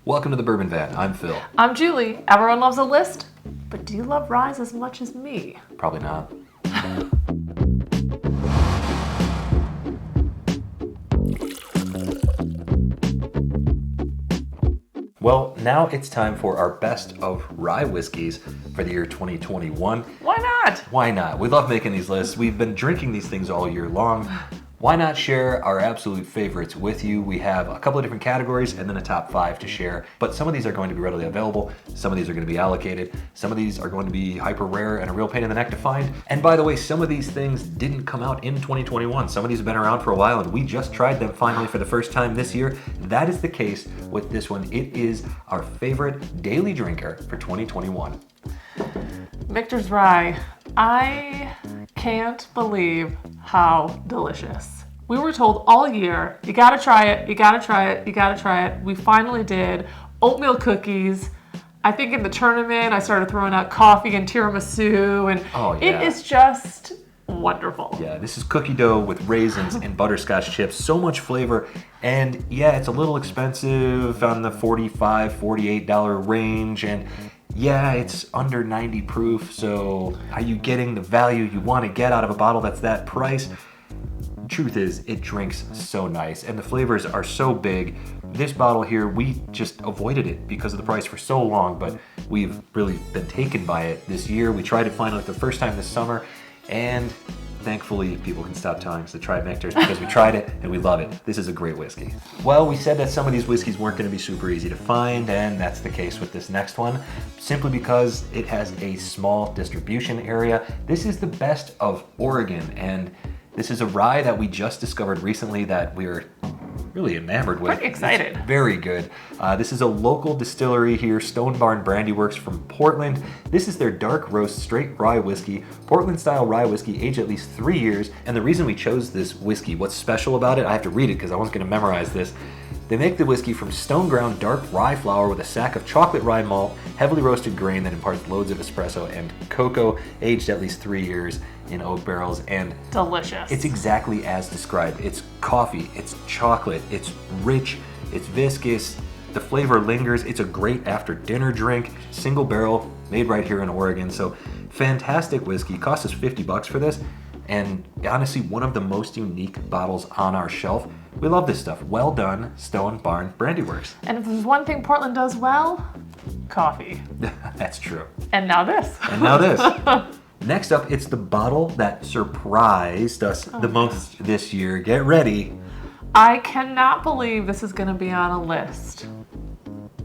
Welcome to the Bourbon Van. I'm Phil. I'm Julie. Everyone loves a list, but do you love ryes as much as me? Probably not. Well, now it's time for our best of rye whiskeys for the year 2021. Why not? Why not? We love making these lists. We've been drinking these things all year long. Why not share our absolute favorites with you? We have a couple of different categories and then a top 5 to share, but some of these are going to be readily available. Some of these are going to be allocated. Some of these are going to be hyper rare and a real pain in the neck to find. And by the way, some of these things didn't come out in 2021. Some of these have been around for a while and we just tried them finally for the first time this year. That is the case with this one. It is our favorite daily drinker for 2021. Michter's Rye. I can't believe how delicious. We were told all year, you gotta try it, you gotta try it, you gotta try it. We finally did. Oatmeal cookies. I think in the tournament, I started throwing out coffee and tiramisu, and It is just wonderful. Yeah, this is cookie dough with raisins and butterscotch chips. So much flavor. And yeah, it's a little expensive on the $45, $48 range. And yeah, it's under 90 proof, so are you getting the value you want to get out of a bottle that's that price? Truth is, it drinks so nice, and the flavors are so big. This bottle here, we just avoided it because of the price for so long, but we've really been taken by it this year. We tried it finally for the first time this summer, and thankfully, people can stop telling us to try Michter's because we tried it and we love it. This is a great whiskey. Well, we said that some of these whiskeys weren't going to be super easy to find, and that's the case with this next one, simply because it has a small distribution area. This is the best of Oregon, and this is a rye that we just discovered recently that we're really enamored with. Pretty excited. It's very good. This is a local distillery here, Stone Barn Brandyworks from Portland. This is their dark roast straight rye whiskey, Portland style rye whiskey, aged at least 3 years. And the reason we chose this whiskey, what's special about it, I have to read it because I wasn't going to memorize this. They make the whiskey from stone ground dark rye flour with a sack of chocolate rye malt, heavily roasted grain that imparts loads of espresso, and cocoa, aged at least 3 years in oak barrels. And delicious. It's exactly as described. It's coffee, it's chocolate, it's rich, it's viscous, the flavor lingers. It's a great after dinner drink, single barrel, made right here in Oregon. So fantastic whiskey. Cost us $50 for this, and honestly one of the most unique bottles on our shelf. We love this stuff. Well done, Stone Barn Brandyworks. And if there's one thing Portland does well, coffee. That's true. And now this. And now this. Next up, it's the bottle that surprised us the most this year. Get ready. I cannot believe this is going to be on a list.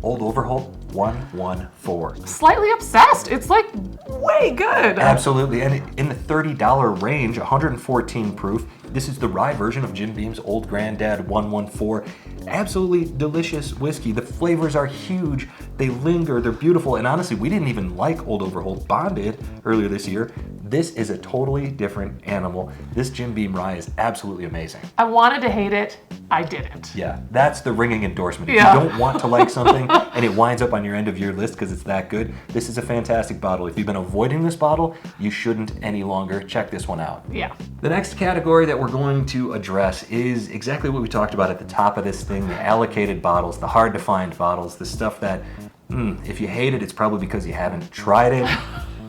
Old Overholt 114. Slightly obsessed. It's like way good. Absolutely. And in the $30 range, 114 proof. This is the rye version of Jim Beam's Old Granddad 114. Absolutely delicious whiskey. The flavors are huge. They linger. They're beautiful. And honestly, we didn't even like Old Overholt Bonded earlier this year. This is a totally different animal. This Jim Beam rye is absolutely amazing. I wanted to hate it. I didn't. Yeah, that's the ringing endorsement. If you don't want to like something and it winds up on your end of your list because it's that good, this is a fantastic bottle. If you've been avoiding this bottle, you shouldn't any longer. Check this one out. Yeah. The next category that we're going to address is exactly what we talked about at the top of this thing, the allocated bottles, the hard to find bottles, the stuff that, if you hate it, it's probably because you haven't tried it.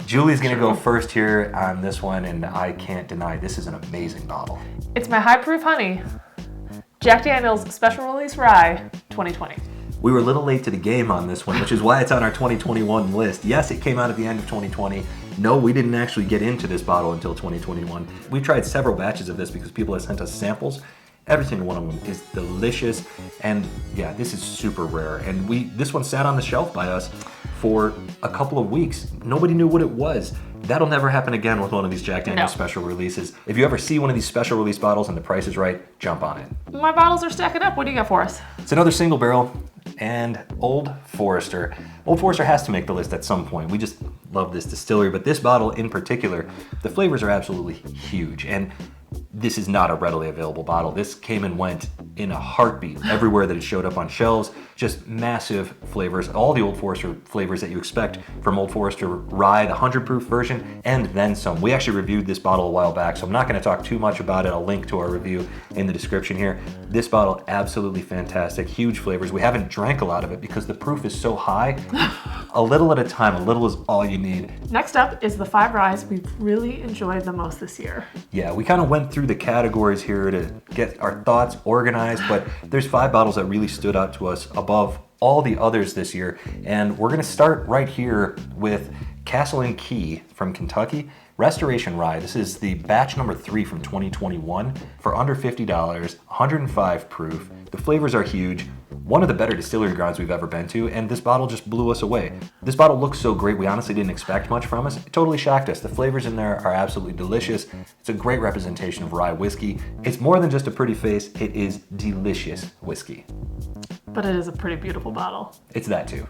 Julie's gonna go first here on this one, and I can't deny this is an amazing bottle. It's my high proof honey. Jack Daniel's Special Release Rye 2020. We were a little late to the game on this one, which is why it's on our 2021 list. Yes, it came out at the end of 2020. No, we didn't actually get into this bottle until 2021. We tried several batches of this because people have sent us samples. Every single one of them is delicious, and yeah, this is super rare. And this one sat on the shelf by us for a couple of weeks. Nobody knew what it was. That'll never happen again with one of these Jack Daniel's special releases. If you ever see one of these special release bottles and the price is right, jump on it. My bottles are stacking up. What do you got for us? It's another single barrel and Old Forester. Old Forester has to make the list at some point. We just love this distillery, but this bottle in particular, the flavors are absolutely huge. And This is not a readily available bottle. This came and went in a heartbeat everywhere that it showed up on shelves. Just massive flavors, all the Old Forester flavors that you expect from Old Forester Rye, the 100 proof version, and then some. We actually reviewed this bottle a while back, so I'm not going to talk too much about it. I'll link to our review in the description here. This bottle, absolutely fantastic, huge flavors. We haven't drank a lot of it because the proof is so high. A little at a time, a little is all you need. Next up is the 5 ryes we've really enjoyed the most this year. Yeah, we kind of went through the categories here to get our thoughts organized, but there's 5 bottles that really stood out to us above all the others this year. And we're gonna start right here with Castle and Key from Kentucky. Restoration Rye. This is the batch number 3 from 2021 for under $50, 105 proof. The flavors are huge. One of the better distillery grounds we've ever been to, and this bottle just blew us away. This bottle looks so great, we honestly didn't expect much from us. It totally shocked us. The flavors in there are absolutely delicious. It's a great representation of rye whiskey. It's more than just a pretty face, it is delicious whiskey. But it is a pretty beautiful bottle. It's that too.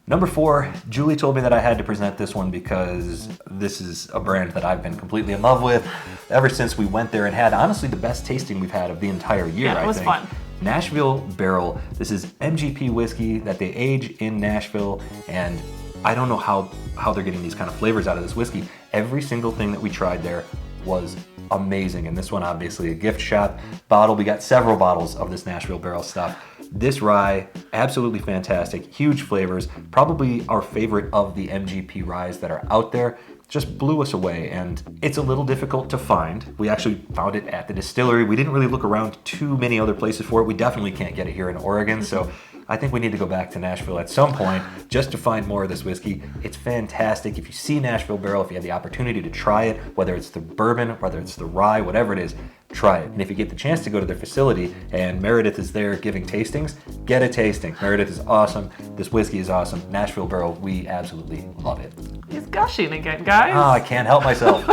Number 4, Julie told me that I had to present this one because this is a brand that I've been completely in love with ever since we went there and had honestly the best tasting we've had of the entire year, Yeah, it was fun. Nashville Barrel. This is MGP whiskey that they age in Nashville, and I don't know how they're getting these kind of flavors out of this whiskey. Every single thing that we tried there was amazing, and this one obviously a gift shop bottle. We got several bottles of this Nashville Barrel stuff. This rye, absolutely fantastic, huge flavors, probably our favorite of the MGP ryes that are out there. Just blew us away, and it's a little difficult to find. We actually found it at the distillery. We didn't really look around too many other places for it. We definitely can't get it here in Oregon, so I think we need to go back to Nashville at some point just to find more of this whiskey. It's fantastic. If you see Nashville Barrel, if you have the opportunity to try it, whether it's the bourbon, whether it's the rye, whatever it is, try it. And if you get the chance to go to their facility and Meredith is there giving tastings, get a tasting. Meredith is awesome. This whiskey is awesome. Nashville Barrel, we absolutely love it. He's gushing again, guys. Oh, I can't help myself.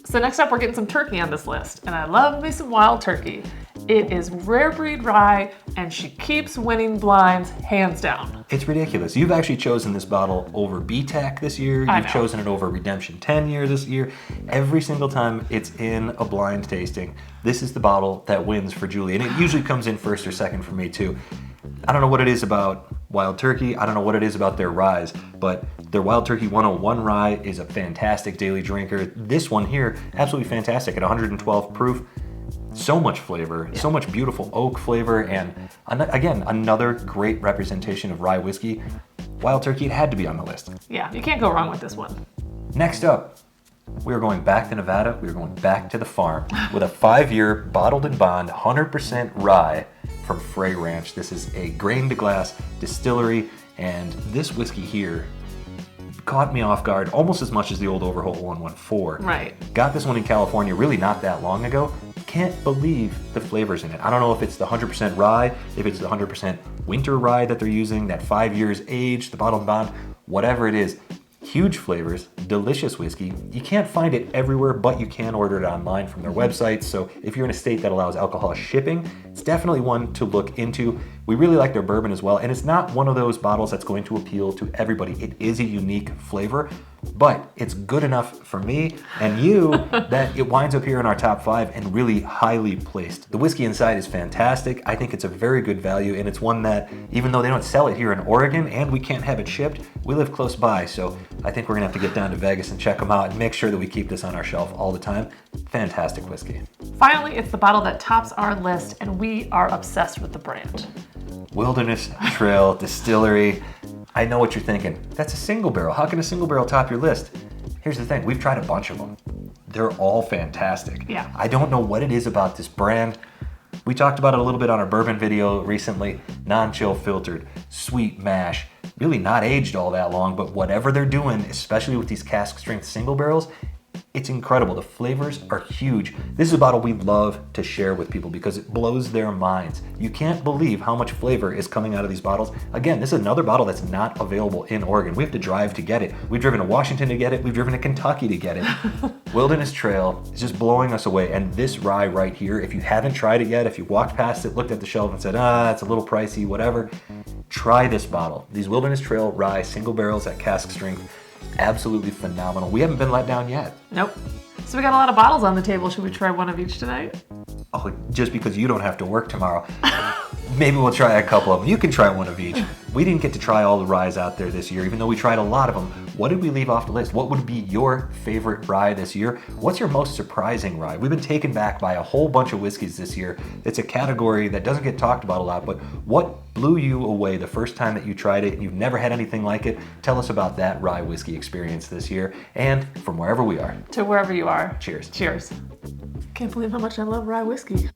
So next up, we're getting some turkey on this list, and I love me some wild turkey. It is rare breed rye, and she keeps winning blinds, hands down. It's ridiculous. You've actually chosen this bottle over BTAC this year. You've chosen it over Redemption 10 year this year. Every single time it's in a blind tasting, this is the bottle that wins for Julie, and it usually comes in first or second for me too. I don't know what it is about Wild Turkey. I don't know what it is about their ryes, but their Wild Turkey 101 rye is a fantastic daily drinker. This one here, absolutely fantastic at 112 proof. So much flavor, so much beautiful oak flavor, and again, another great representation of rye whiskey. Wild Turkey, it had to be on the list. Yeah, you can't go wrong with this one. Next up, we are going back to Nevada. We are going back to the farm with a 5-year bottled and bond 100% rye from Frey Ranch. This is a grain to glass distillery, and this whiskey here caught me off guard almost as much as the old Overholt 114. Right. Got this one in California really not that long ago. Can't believe the flavors in it. I don't know if it's the 100% rye, if it's the 100% winter rye that they're using, that 5 years age, the bottled and bond, whatever it is. Huge flavors, delicious whiskey. You can't find it everywhere, but you can order it online from their website. So if you're in a state that allows alcohol shipping, it's definitely one to look into. We really like their bourbon as well, and it's not one of those bottles that's going to appeal to everybody. It is a unique flavor, but it's good enough for me and you that it winds up here in our top 5 and really highly placed. The whiskey inside is fantastic. I think it's a very good value, and it's one that, even though they don't sell it here in Oregon and we can't have it shipped, we live close by, so I think we're gonna have to get down to Vegas and check them out and make sure that we keep this on our shelf all the time. Fantastic whiskey. Finally, it's the bottle that tops our list, and we are obsessed with the brand. Wilderness Trail Distillery. I know what you're thinking. That's a single barrel. How can a single barrel top your list? Here's the thing. We've tried a bunch of them. They're all fantastic. Yeah. I don't know what it is about this brand. We talked about it a little bit on our bourbon video recently. Non-chill filtered, sweet mash, really not aged all that long, but whatever they're doing, especially with these cask strength single barrels, it's incredible. The flavors are huge. This is a bottle we love to share with people because it blows their minds. You can't believe how much flavor is coming out of these bottles. Again, this is another bottle that's not available in Oregon. We have to drive to get it. We've driven to Washington to get it. We've driven to Kentucky to get it. Wilderness Trail is just blowing us away. And this rye right here, if you haven't tried it yet, if you walked past it, looked at the shelf and said, it's a little pricey, whatever, try this bottle. These Wilderness Trail rye single barrels at cask strength, absolutely phenomenal. We haven't been let down yet. Nope. So we got a lot of bottles on the table. Should we try one of each tonight? Oh, just because you don't have to work tomorrow. Maybe we'll try a couple of them. You can try one of each. We didn't get to try all the ryes out there this year, even though we tried a lot of them. What did we leave off the list? What would be your favorite rye this year? What's your most surprising rye? We've been taken back by a whole bunch of whiskeys this year. It's a category that doesn't get talked about a lot, but what blew you away the first time that you tried it and you've never had anything like it? Tell us about that rye whiskey experience this year, and from wherever we are. To wherever you are. Cheers. Cheers. Can't believe how much I love rye whiskey.